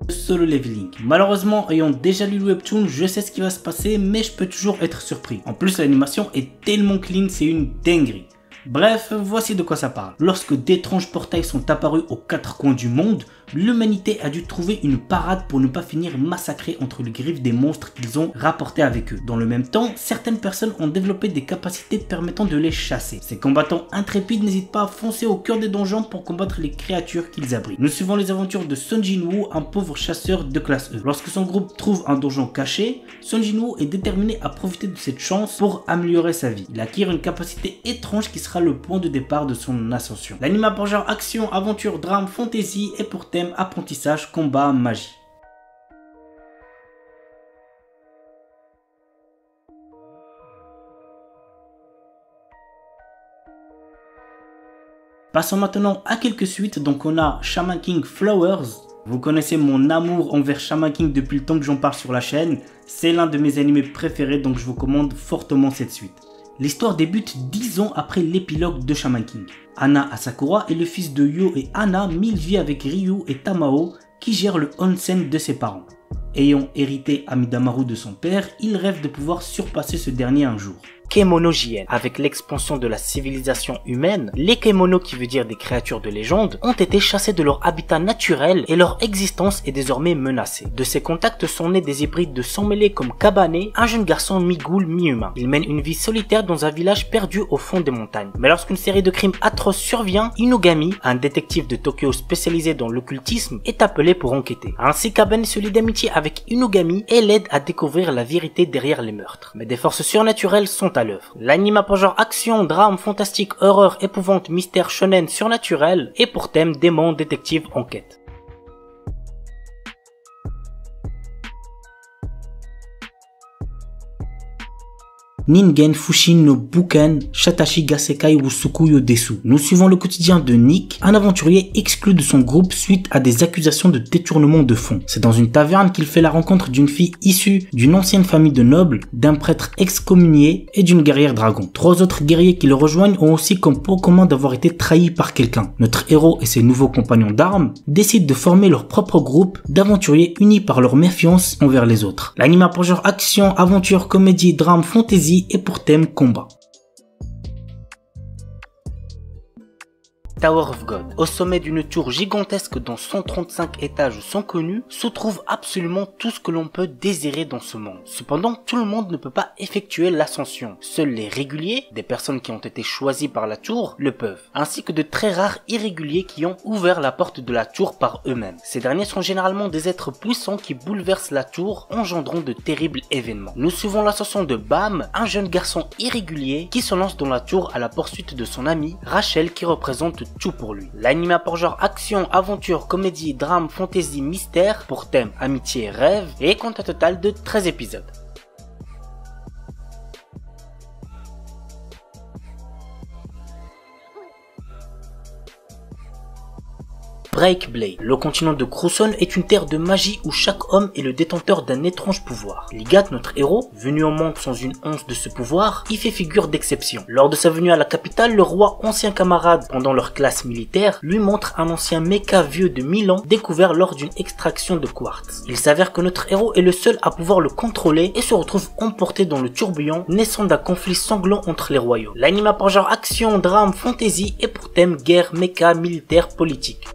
Solo Leveling. Malheureusement, ayant déjà lu le webtoon, je sais ce qui va se passer, mais je peux toujours être surpris. En plus, l'animation est tellement clean, c'est une dinguerie. Bref, voici de quoi ça parle. Lorsque d'étranges portails sont apparus aux quatre coins du monde, l'humanité a dû trouver une parade pour ne pas finir massacrée entre les griffes des monstres qu'ils ont rapportés avec eux. Dans le même temps, certaines personnes ont développé des capacités permettant de les chasser. Ces combattants intrépides n'hésitent pas à foncer au cœur des donjons pour combattre les créatures qu'ils abritent. Nous suivons les aventures de Son Jinwoo, un pauvre chasseur de classe E. Lorsque son groupe trouve un donjon caché, Son Jinwoo est déterminé à profiter de cette chance pour améliorer sa vie. Il acquiert une capacité étrange qui sera le point de départ de son ascension. L'anime a pour genre action, aventure, drame, fantasy et pour thème apprentissage, combat, magie. Passons maintenant à quelques suites. Donc on a Shaman King Flowers. Vous connaissez mon amour envers Shaman King depuis le temps que j'en parle sur la chaîne. C'est l'un de mes animés préférés, donc je vous recommande fortement cette suite. L'histoire débute 10 ans après l'épilogue de Shaman King. Hana Asakura est le fils de Yo et Hana, mis vie avec Ryu et Tamao qui gèrent le onsen de ses parents. Ayant hérité Amidamaru de son père, il rêve de pouvoir surpasser ce dernier un jour. Kemono JN. Avec l'expansion de la civilisation humaine, les Kemono, qui veut dire des créatures de légende, ont été chassés de leur habitat naturel et leur existence est désormais menacée. De ces contacts sont nés des hybrides de sang mêlés comme Kabane, un jeune garçon mi-ghoul, mi-humain. Il mène une vie solitaire dans un village perdu au fond des montagnes. Mais lorsqu'une série de crimes atroces survient, Inugami, un détective de Tokyo spécialisé dans l'occultisme, est appelé pour enquêter. Ainsi, Kabane se lie d'amitié avec Inugami et l'aide à découvrir la vérité derrière les meurtres. Mais des forces surnaturelles sont à l'œuvre. L'anime a pour genre action, drame, fantastique, horreur, épouvante, mystère, shonen, surnaturel et pour thème démon, détective, enquête. Ningen Fushin no Buken Shatashi Gasekai Wusukuyo Desu. Nous suivons le quotidien de Nick, un aventurier exclu de son groupe suite à des accusations de détournement de fonds. C'est dans une taverne qu'il fait la rencontre d'une fille issue d'une ancienne famille de nobles, d'un prêtre excommunié et d'une guerrière dragon. 3 autres guerriers qui le rejoignent ont aussi comme point commun d'avoir été trahis par quelqu'un. Notre héros et ses nouveaux compagnons d'armes décident de former leur propre groupe d'aventuriers unis par leur méfiance envers les autres. L'anime a pour genre action, aventure, comédie, drame, fantasy et pour thème combat. Tower of God. Au sommet d'une tour gigantesque dont 135 étages sont connus, se trouve absolument tout ce que l'on peut désirer dans ce monde. Cependant, tout le monde ne peut pas effectuer l'ascension. Seuls les réguliers, des personnes qui ont été choisies par la tour, le peuvent, ainsi que de très rares irréguliers qui ont ouvert la porte de la tour par eux-mêmes. Ces derniers sont généralement des êtres puissants qui bouleversent la tour, engendrant de terribles événements. Nous suivons l'ascension de Bam, un jeune garçon irrégulier qui se lance dans la tour à la poursuite de son amie, Rachel, qui représente tout pour lui. L'anime a pour genre action, aventure, comédie, drame, fantasy, mystère, pour thème amitié, rêve et compte un total de 13 épisodes. Break Blade. Le continent de Cruson est une terre de magie où chaque homme est le détenteur d'un étrange pouvoir. Ligat, notre héros, venu au monde sans une once de ce pouvoir, y fait figure d'exception. Lors de sa venue à la capitale, le roi, ancien camarade pendant leur classe militaire, lui montre un ancien mecha vieux de 1000 ans découvert lors d'une extraction de quartz. Il s'avère que notre héros est le seul à pouvoir le contrôler et se retrouve emporté dans le tourbillon, naissant d'un conflit sanglant entre les royaumes. L'anime a pour genre action, drame, fantasy et pour thème guerre, mecha, militaire, politique.